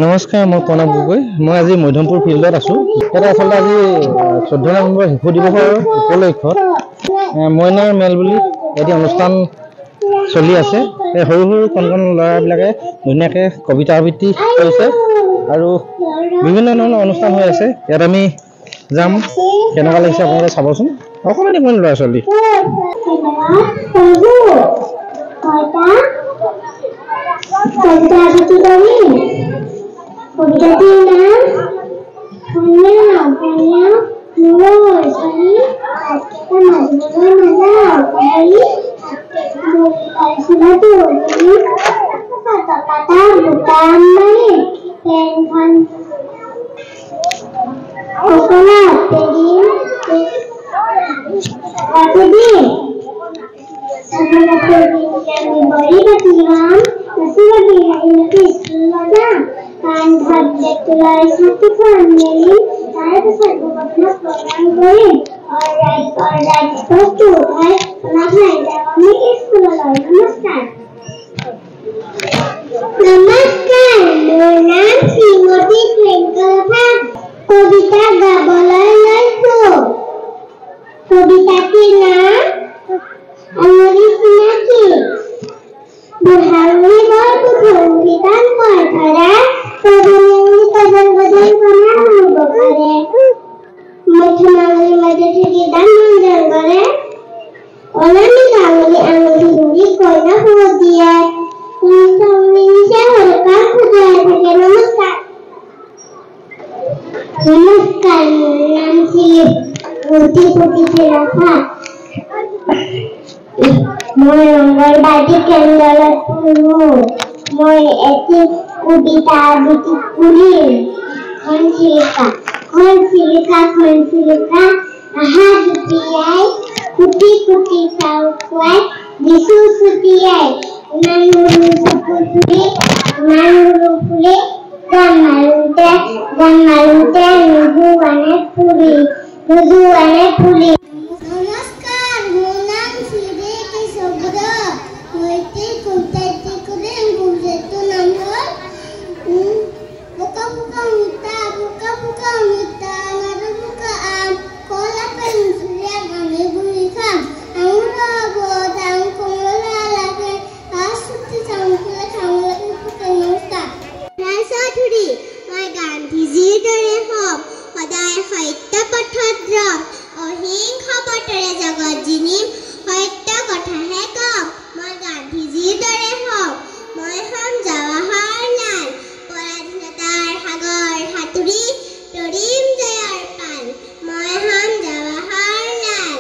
নমস্কাৰ, মই প্ৰণৱ গগৈ। মই আজি মধ্যমপুৰ ফিল্ডত আছোঁ। ইয়াতে আচলতে আজি 14 নৱেম্বৰ শিশু দিৱসৰ উপলক্ষত মইনাৰ মেল বুলি এটি অনুষ্ঠান চলি আছে। সৰু সৰু কণ কণ ল'ৰাবিলাকে ধুনীয়াকৈ কবিতা আবৃত্তি কৰিছে আৰু বিভিন্ন ধৰণৰ অনুষ্ঠান হৈ আছে। ইয়াত আমি যাম, কেনেকুৱা লাগিছে আপোনালোকে চাবচোন। অকণমানি কণ ল'ৰা ছোৱালী কবিতাটির নাম কন্যা কন্যা মোর সনি আজকে মাঝে মজা কই কালসিনা তো পাতা পাতা বুতাম মানে পেনখান কোকোনা তেদিন রাতে সামনে তেদিন আমি বড়ি বাতিলাম নসিবা কি হাইলকে স্কুলটা কান ভাবতে তোলার সাথে ফ্যামিলি তারে তো সর্বপ্রথম প্রোগ্রাম করে অলরাইট কষ্ট হয় লাগলাই আমি স্কুলে লই নমস্কার মোর নাম শ্রীমতী প্রিয়ঙ্কা কবিতা গাবলৈ লৈছো কবিতাটির নাম আমরি চিনাকি বুঢ়াঙি বৰ পুথুংগী গান কৰ ধৰা কবিনী কজন বজন কনা হ'ব পাৰে মথমাঙি মাজে থাকি গান মঞ্জন কৰে অনামি গাঙলি আঙুলি হিন্দি কইনা হ'ব দিয়ে নিচে হলকা খুদাই থাকে নমস্কাৰ নমস্কাৰ মোৰ নাম শ্ৰী পুতি ফেৰফা মই ৰঙৰ বাটি কেন্দ্ৰত পঢ়ো মই এটি কবিতা আবৃত্তি কৰিম খনচিলিকা আহা জুপিয়াই কুটি কুটি চাউ খুৱাই দিছো চুটিয়াই ইমান ফুলি গান মাৰোঁতে নুজুৱানে ফুলি নমস্কাৰ মোৰ নাম শ্ৰীদেৱী শব্দ মইতে কবিতাটি কৰিম কবিতাটোৰ নাম হ'ল বোকা বোকা মিঠা নাৰু বোকা আম কলা পেঞ্চিলে আমি বুঢ়ি খাম আঙুৰৰ বদাম কমলা লাগে আচুতি চাংকুলে খামলাকে ফুটে নমস্কাৰ ৰাজধুৰী মই গান্ধীজীৰ দৰে হ'ম সদায় সত্য পথত ৰম অহিংস পথেৰে জগত জিনিম সত্য কথাহে কম মই গান্ধীজীৰ দৰে হ'ম মই হ'ম জৱাহৰলাল পৰাধীনতাৰ সাগৰ সাঁতুৰি তৰিম জয়ৰ পাল মই হ'ম জৱাহৰলাল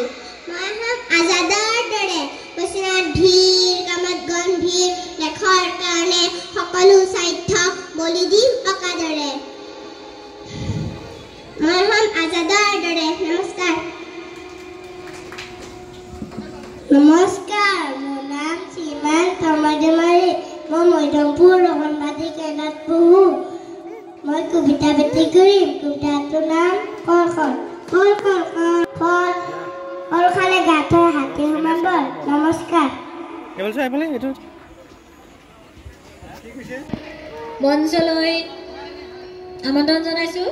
মই হ'ম আজাদৰ দৰে বচনত ধীৰ কামত গম্ভীৰ দেশৰ কাৰণে সকলো স্বাৰ্থ বলি দিম অকাদৰে মই হ'ম আজাদৰ দৰে নমস্কাৰ মোৰ নাম সীমান্ত মাধেমাৰী মই মধ্যমপুৰ ৰহনবাদী কেন্দ্ৰত পঢ়ো মই কবিতা আবৃত্তি কৰিম কবিতাটোৰ নাম কলখন কল খালে গাঁত হয় হাতী সমান বল নমস্কাৰ মঞ্চলৈ আমন্ত্ৰণ জনাইছোঁ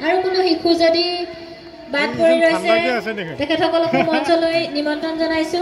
আৰু কোনো শিশু যদি বাদ পৰি ৰৈছে তেখেতসকলকো মঞ্চলৈ নিমন্ত্ৰণ জনাইছোঁ।